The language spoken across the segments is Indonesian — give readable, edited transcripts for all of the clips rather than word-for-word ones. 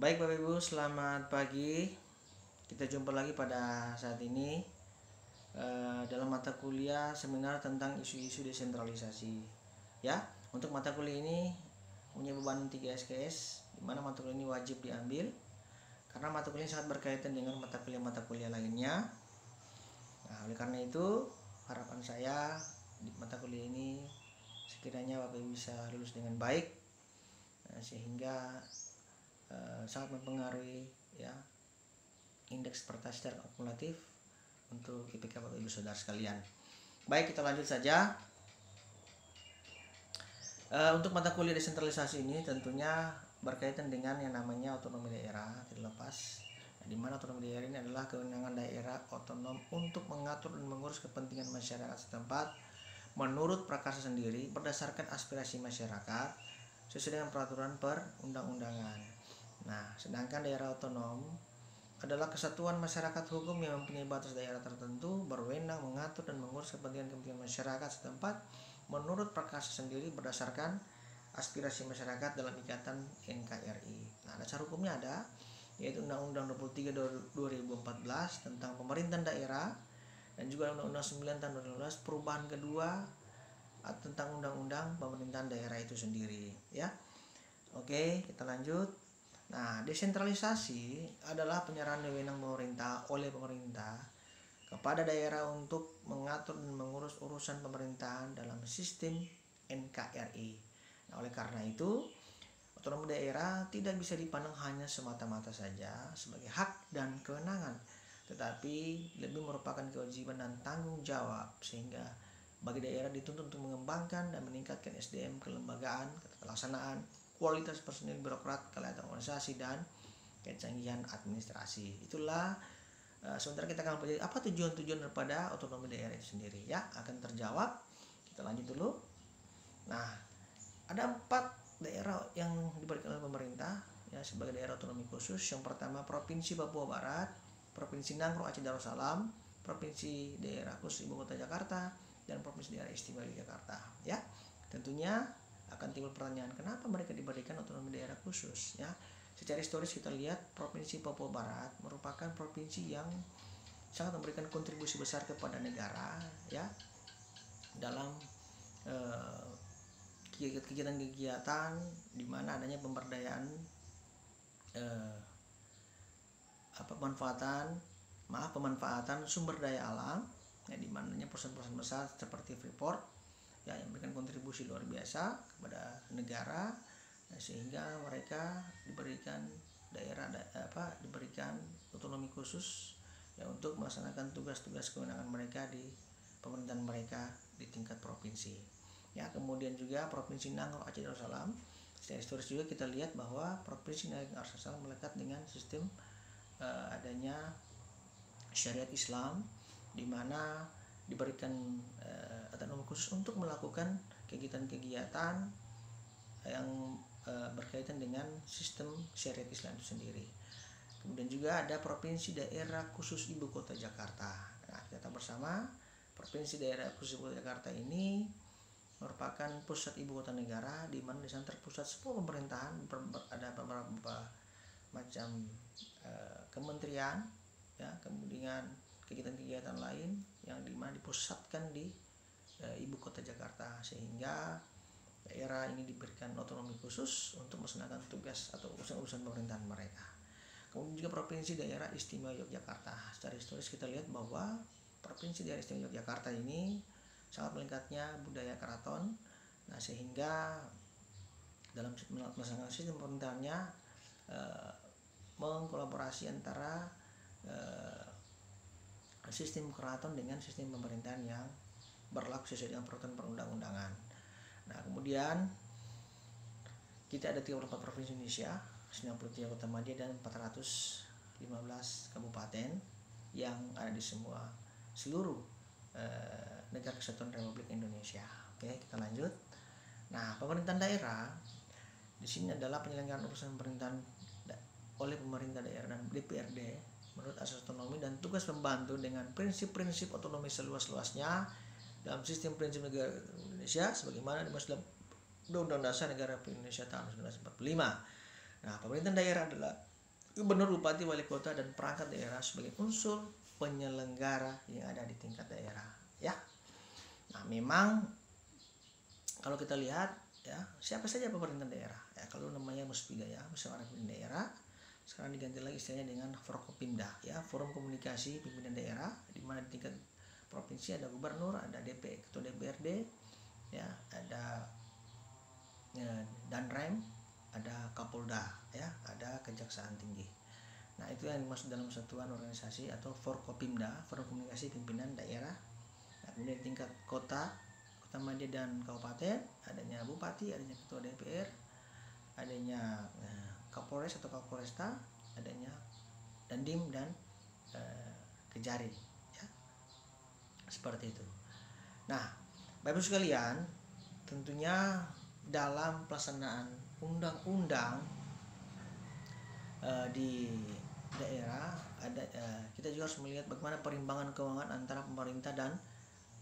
Baik Bapak Ibu, selamat pagi. Kita jumpa lagi pada saat ini dalam mata kuliah seminar tentang isu-isu desentralisasi. Ya, untuk mata kuliah ini punya beban 3 SKS, di mana mata kuliah ini wajib diambil karena mata kuliah ini sangat berkaitan dengan mata kuliah lainnya. Nah, oleh karena itu, harapan saya di mata kuliah ini sekiranya Bapak Ibu bisa lulus dengan baik, sehingga sangat mempengaruhi ya indeks prestasi secara akumulatif untuk IPK Bapak Ibu Saudara sekalian. Baik, kita lanjut saja. Untuk mata kuliah desentralisasi ini tentunya berkaitan dengan yang namanya otonomi daerah, tidak lepas. Di mana otonomi daerah ini adalah kewenangan daerah otonom untuk mengatur dan mengurus kepentingan masyarakat setempat menurut prakarsa sendiri berdasarkan aspirasi masyarakat sesuai dengan peraturan perundang-undangan. Nah, sedangkan daerah otonom adalah kesatuan masyarakat hukum yang mempunyai batas daerah tertentu, berwenang mengatur dan mengurus kepentingan masyarakat setempat menurut prakarsa sendiri berdasarkan aspirasi masyarakat dalam ikatan NKRI. Nah, dasar hukumnya ada, yaitu Undang-Undang 23 2014 tentang pemerintahan daerah dan juga Undang-Undang 9 tahun 2012 perubahan kedua tentang Undang-Undang pemerintahan daerah itu sendiri, ya. Oke, kita lanjut. Nah, desentralisasi adalah penyerahan wewenang pemerintah oleh pemerintah kepada daerah untuk mengatur dan mengurus urusan pemerintahan dalam sistem NKRI. Nah, oleh karena itu, otonomi daerah tidak bisa dipandang hanya semata-mata saja sebagai hak dan kewenangan, tetapi lebih merupakan kewajiban dan tanggung jawab, sehingga bagi daerah dituntut untuk mengembangkan dan meningkatkan SDM kelembagaan, ketataraksanaan, kualitas personil birokrat, kelihatan organisasi, dan kecanggihan administrasi. Itulah sementara kita akan pelajari apa tujuan-tujuan daripada otonomi daerah itu sendiri, ya, akan terjawab. Kita lanjut dulu. Nah, ada 4 daerah yang diberikan oleh pemerintah ya sebagai daerah otonomi khusus. Yang pertama Provinsi Papua Barat, Provinsi Nangro Aceh Darussalam, Provinsi Daerah Khusus Ibu Kota Jakarta, dan Provinsi Daerah Istimewa Yogyakarta. Ya, tentunya akan timbul pertanyaan, kenapa mereka diberikan otonomi daerah khusus? Ya, secara historis kita lihat Provinsi Papua Barat merupakan provinsi yang sangat memberikan kontribusi besar kepada negara, ya, dalam kegiatan-kegiatan di mana adanya pemberdayaan pemanfaatan sumber daya alam, ya, di mananya perusahaan-perusahaan besar seperti Freeport ya yang memberikan kontribusi luar biasa kepada negara, sehingga mereka diberikan diberikan otonomi khusus ya untuk melaksanakan tugas-tugas kewenangan mereka di pemerintahan mereka di tingkat provinsi. Ya, kemudian juga Provinsi Nangro Aceh Darussalam. Secara historis juga kita lihat bahwa Provinsi Nangro Aceh Darussalam melekat dengan sistem adanya syariat Islam, di mana diberikan otonomi khusus untuk melakukan kegiatan-kegiatan yang berkaitan dengan sistem syariat Islam itu sendiri. Kemudian juga ada Provinsi Daerah Khusus Ibu Kota Jakarta. Nah, kita tahu bersama Provinsi Daerah Khusus Ibu Kota Jakarta ini merupakan pusat ibu kota negara, di mana di sana terpusat semua pemerintahan, ada beberapa macam kementerian, ya, kemudian kegiatan-kegiatan lain yang dimana dipusatkan di ibu kota Jakarta, sehingga daerah ini diberikan otonomi khusus untuk melaksanakan tugas atau urusan-urusan pemerintahan mereka. Kemudian juga Provinsi Daerah Istimewa Yogyakarta. Secara historis kita lihat bahwa Provinsi Daerah Istimewa Yogyakarta ini sangat melekatnya budaya keraton. Nah, sehingga dalam melaksanakan sistem pemerintahannya mengkolaborasi antara sistem keraton dengan sistem pemerintahan yang berlaku sesuai dengan peraturan perundang-undangan. Nah, kemudian kita ada 34 provinsi Indonesia, 93 kota madya, dan 415 kabupaten yang ada di seluruh negara kesatuan Republik Indonesia. Oke, kita lanjut. Nah, pemerintahan daerah di sini adalah penyelenggaraan urusan pemerintahan oleh pemerintah daerah dan DPRD menurut asas otonomi dan tugas membantu dengan prinsip-prinsip otonomi seluas-luasnya dalam sistem prinsip negara Indonesia sebagaimana dimaksud dalam Undang-Undang Dasar Negara Republik Indonesia tahun 1945. Nah, pemerintahan daerah adalah gubernur, bupati, wali kota, dan perangkat daerah sebagai unsur penyelenggara yang ada di tingkat daerah, ya. Nah, memang kalau kita lihat ya, siapa saja pemerintah daerah ya, kalau namanya Muspida ya, musyawarah pimpinan daerah, sekarang diganti lagi istilahnya dengan Forkopimda ya, forum komunikasi pimpinan daerah, di mana di tingkat provinsi ada gubernur, ada ketua DPRD ya, ada Danrem, ada Kapolda ya, ada Kejaksaan Tinggi. Nah, itu yang dimaksud dalam satuan organisasi atau Forkopimda, forum komunikasi pimpinan daerah. Nah, kemudian tingkat kota madya dan kabupaten, adanya bupati, adanya ketua DPR, adanya Kapolres atau Kapolresta, adanya Dandim dan Kejari ya. Seperti itu. Nah, Bapak Ibu sekalian, tentunya dalam pelaksanaan undang-undang di daerah ada kita juga harus melihat bagaimana perimbangan keuangan antara pemerintah dan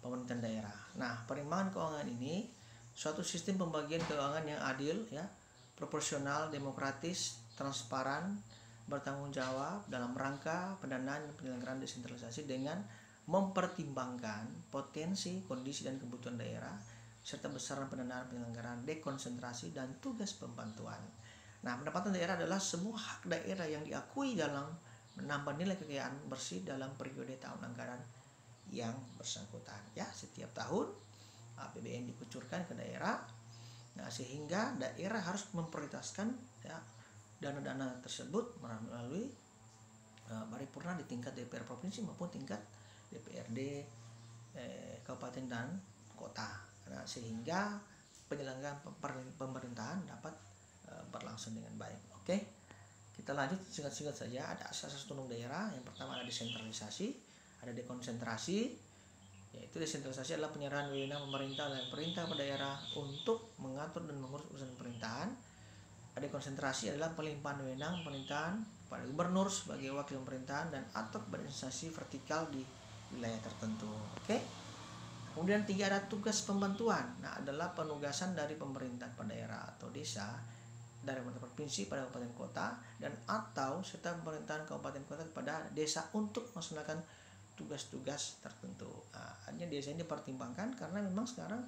pemerintahan daerah. Nah, perimbangan keuangan ini suatu sistem pembagian keuangan yang adil ya, proporsional, demokratis, transparan, bertanggung jawab dalam rangka pendanaan dan penyelenggaraan desentralisasi dengan mempertimbangkan potensi, kondisi dan kebutuhan daerah serta besaran pendanaan penyelenggaraan dekonsentrasi dan tugas pembantuan. Nah, pendapatan daerah adalah semua hak daerah yang diakui dalam menambah nilai kekayaan bersih dalam periode tahun anggaran yang bersangkutan ya. Setiap tahun APBN dikucurkan ke daerah. Nah, sehingga daerah harus memprioritaskan ya dana-dana tersebut melalui paripurna di tingkat DPR provinsi maupun tingkat DPRD kabupaten dan kota. Nah, sehingga penyelenggaraan pemerintahan dapat berlangsung dengan baik. Oke, kita lanjut singkat-singkat saja. Ada asas otonom daerah. Yang pertama ada desentralisasi, ada dekonsentrasi. Yaitu desentralisasi adalah penyerahan wewenang pemerintah dan perintah pada daerah untuk mengatur dan mengurus urusan pemerintahan. Ada dekonsentrasi adalah pelimpahan wewenang pemerintahan pada gubernur sebagai wakil pemerintahan dan atau kepada instansi vertikal di wilayah tertentu. Oke. Kemudian 3 ada tugas pembantuan. Nah, adalah penugasan dari pemerintah pada daerah atau desa dari pemerintah provinsi pada kabupaten kota dan atau serta pemerintahan kabupaten kota kepada desa untuk melaksanakan tugas-tugas tertentu. Nah, artinya desa ini dipertimbangkan karena memang sekarang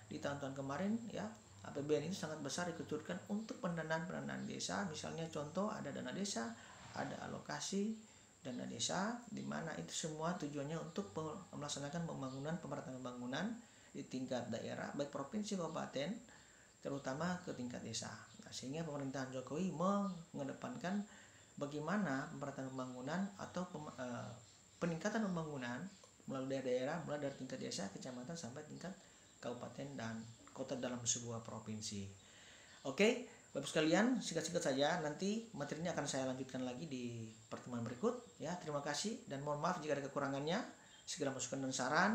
di tahun-tahun kemarin ya APBN itu sangat besar dikucurkan untuk pendanaan desa. Misalnya contoh ada dana desa, ada alokasi dana desa, di mana itu semua tujuannya untuk melaksanakan pembangunan di tingkat daerah baik provinsi kabupaten terutama ke tingkat desa. Nah, sehingga pemerintahan Jokowi mengedepankan bagaimana pemerataan pembangunan atau peningkatan pembangunan melalui daerah, mulai dari tingkat desa, kecamatan sampai tingkat kabupaten dan kota dalam sebuah provinsi. Oke, Bapak sekalian, singkat-singkat saja, nanti materinya akan saya lanjutkan lagi di pertemuan berikut ya. Terima kasih dan mohon maaf jika ada kekurangannya. Segera masukan dan saran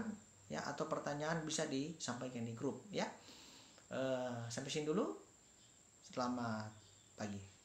ya atau pertanyaan bisa disampaikan di grup ya. Sampai sini dulu. Selamat pagi.